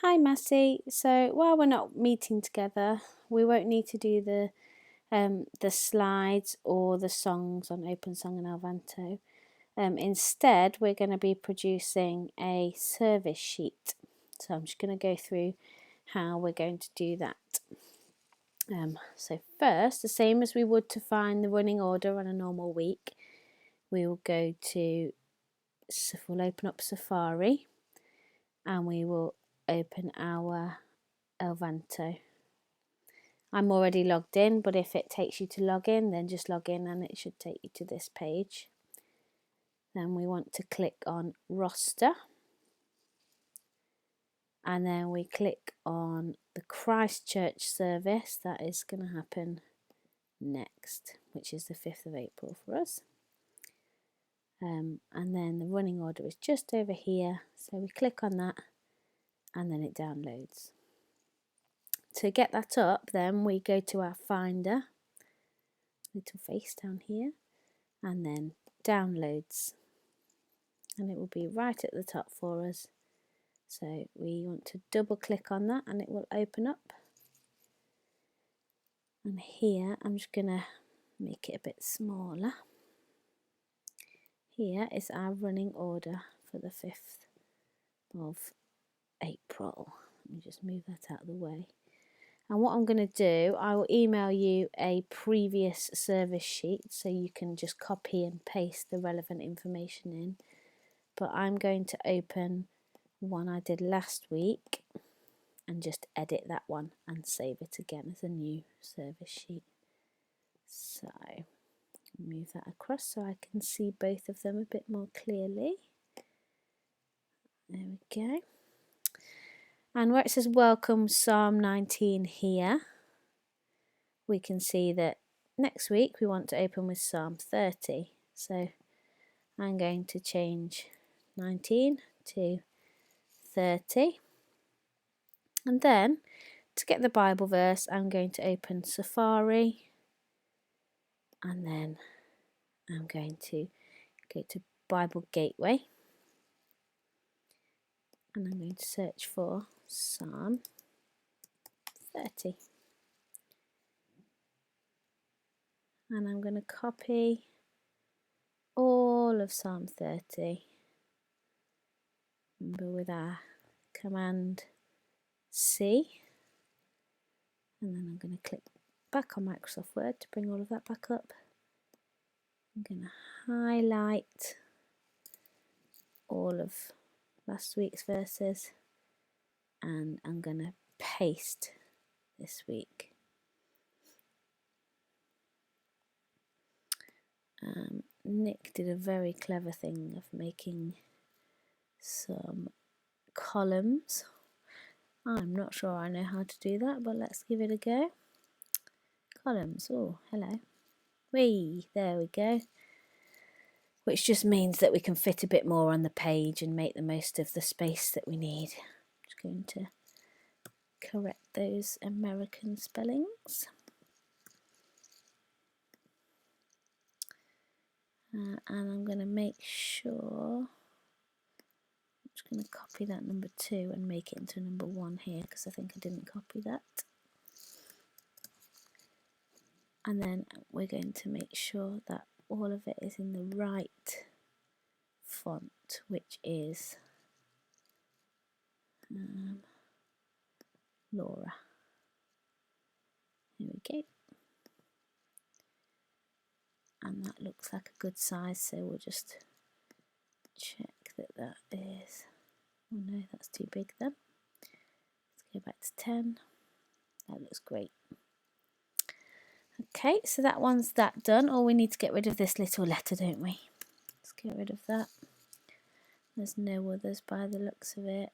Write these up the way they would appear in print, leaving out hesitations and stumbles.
Hi Massey. So while we're not meeting together, we won't need to do the slides or the songs on OpenSong and Elvanto. Instead, we're going to be producing a service sheet. So I'm just going to go through how we're going to do that. So first, the same as we would to find the running order on a normal week, we will go to, we'll open up Safari and we will open our Elvanto. I'm already logged in, but if it takes you to log in, then just log in and it should take you to this page. Then we want to click on roster, and then we click on the Christchurch service that is going to happen next, which is the 5th of April for us. And then the running order is just over here, so we click on that and then it downloads. To get that up, then we go to our Finder, little face down here, and then Downloads, and it will be right at the top for us. So we want to double click on that and it will open up. And here I'm just going to make it a bit smaller. Here is our running order for the 5th of April. Let me just move that out of the way. And what I'm going to do, I will email you a previous service sheet so you can just copy and paste the relevant information in. But I'm going to open one I did last week and just edit that one and save it again as a new service sheet. So move that across so I can see both of them a bit more clearly. There we go. And where it says welcome Psalm 19 here, we can see that next week we want to open with Psalm 30. So I'm going to change 19 to 30. And then to get the Bible verse, I'm going to open Safari, and then I'm going to go to Bible Gateway, and I'm going to search for Psalm 30. And I'm going to copy all of Psalm 30. Remember, with our Command C. And then I'm going to click back on Microsoft Word to bring all of that back up. I'm going to highlight all of last week's verses, and I'm going to paste this week. Nick did a very clever thing of making some columns. I'm not sure I know how to do that, but let's give it a go. Columns, oh hello. Whee, there we go. Which just means that we can fit a bit more on the page and make the most of the space that we need. I'm just going to correct those American spellings. And I'm going to make sure, I'm just going to copy that number 2 and make it into number 1 here, because I think I didn't copy that. And then we're going to make sure that all of it is in the right font, which is Laura. Here we go. And that looks like a good size, so we'll just check that that is, oh no, that's too big then. Let's go back to 10. That looks great. Okay, so that one's that done. Oh, we need to get rid of this little letter, don't we? Let's get rid of that. There's no others by the looks of it.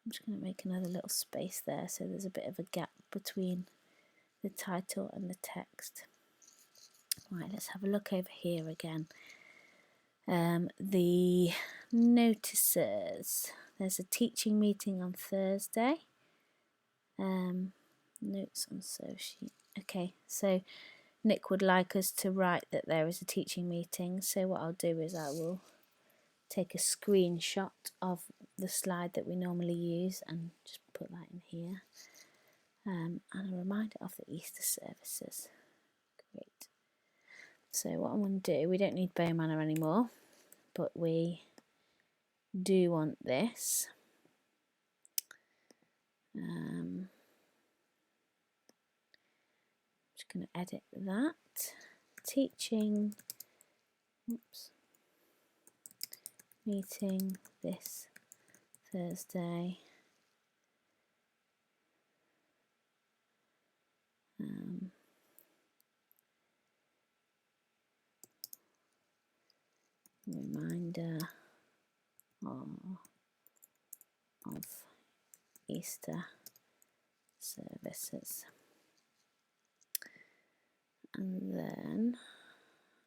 I'm just going to make another little space there so there's a bit of a gap between the title and the text. Right, let's have a look over here again. The notices. There's a teaching meeting on Thursday. Notes on social. Okay, so Nick would like us to write that there is a teaching meeting. So what I'll do is I will take a screenshot of the slide that we normally use and just put that in here. And a reminder of the Easter services. Great. So what I'm going to do, we don't need Bow Manor anymore, but we do want this. Just going to edit that. Teaching, meeting this Thursday. Reminder of Easter services. And then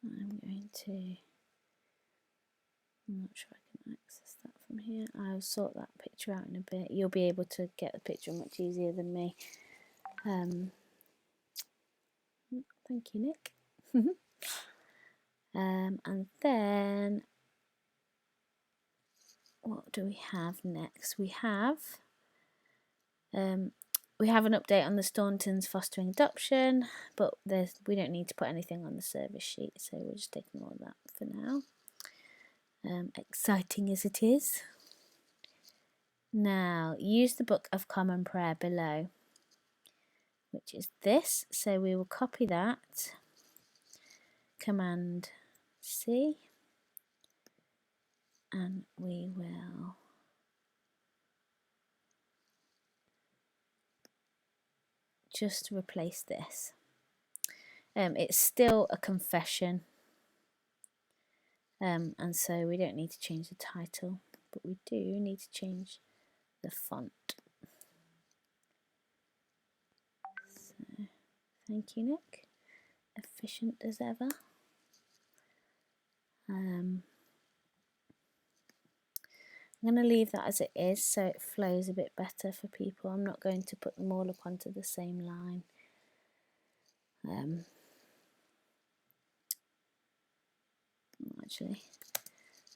I'm not sure I can access that from here. I'll sort that picture out in a bit. You'll be able to get the picture much easier than me. Thank you, Nick. And then what do we have next? We have an update on the Stauntons fostering adoption, but we don't need to put anything on the service sheet, so we'll just ignore that for now. Exciting as it is. Now, use the Book of Common Prayer below, which is this. So we will copy that, Command C, and we will just replace this. It's still a confession, and so we don't need to change the title, but we do need to change the font. So, thank you, Nick. Efficient as ever. I'm going to leave that as it is so it flows a bit better for people. I'm not going to put them all up onto the same line. Actually,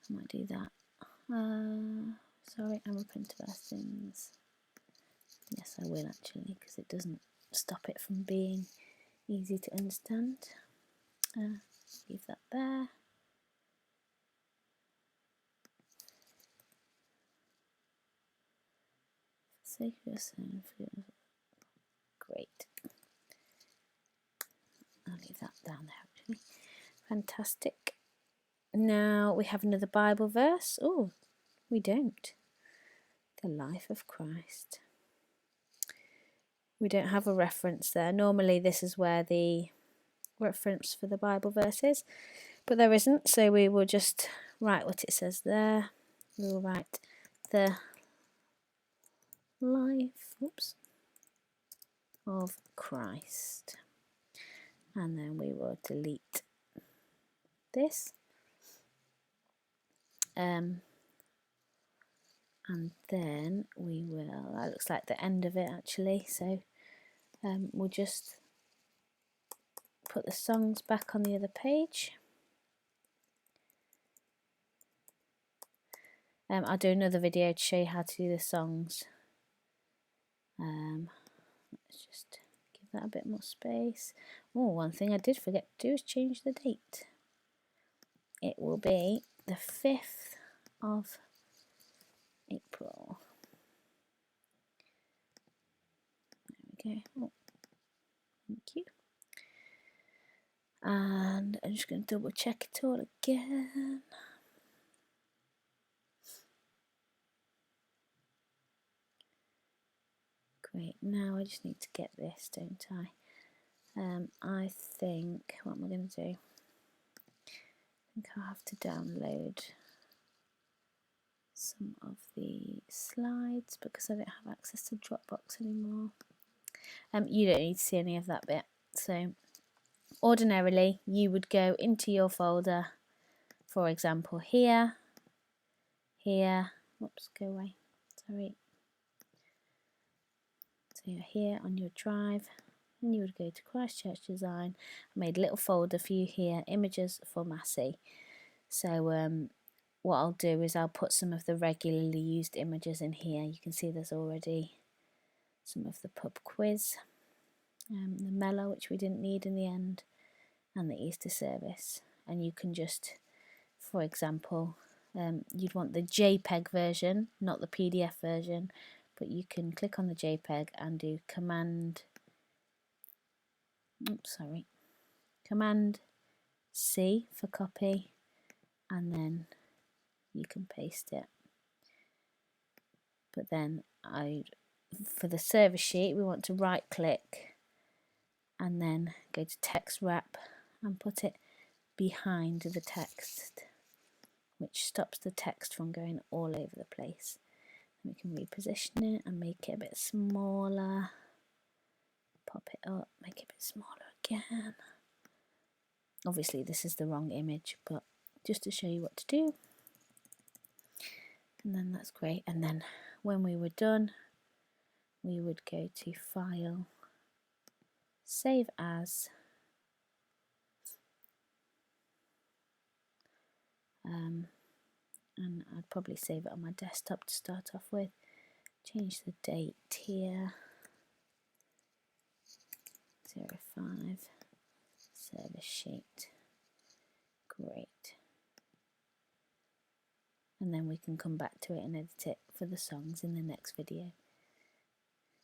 I might do that. Sorry, I'm open to things. Yes, I will actually, because it doesn't stop it from being easy to understand. Leave that there. Sake of your son, great. I'll leave that down there actually. Fantastic. Now we have another Bible verse. Oh, we don't. The life of Christ. We don't have a reference there. Normally this is where the reference for the Bible verse is, but there isn't, so we will just write what it says there. We will write the life of Christ, and then we will delete this. And then we will, that looks like the end of it actually, so we'll just put the songs back on the other page. I'll do another video to show you how to do the songs. Let's just give that a bit more space. Oh, one thing I did forget to do is change the date. It will be the 5th of April. There we go. Oh, thank you. And I'm just going to double check it all again. Great, now I just need to get this, don't I? I think, what am I going to do? I think I'll have to download some of the slides because I don't have access to Dropbox anymore. You don't need to see any of that bit. So ordinarily you would go into your folder, for example here, whoops, go away, sorry. So you're here on your drive, and you would go to Christchurch Design. I made a little folder for you here, images for Massey. So what I'll do is I'll put some of the regularly used images in here. You can see there's already some of the pub quiz, the mellow, which we didn't need in the end, and the Easter service. And you can just, for example, you'd want the JPEG version, not the PDF version, but you can click on the JPEG and do Command C for copy, and then you can paste it. But then for the service sheet, we want to right click and then go to text wrap and put it behind the text, which stops the text from going all over the place. We can reposition it and make it a bit smaller, pop it up, make it a bit smaller again. Obviously this is the wrong image, but just to show you what to do. And then that's great. And then when we were done, we would go to File, Save As, and I'd probably save it on my desktop to start off with. Change the date here, 05, service sheet, great. And then we can come back to it and edit it for the songs in the next video.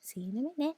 See you in a minute.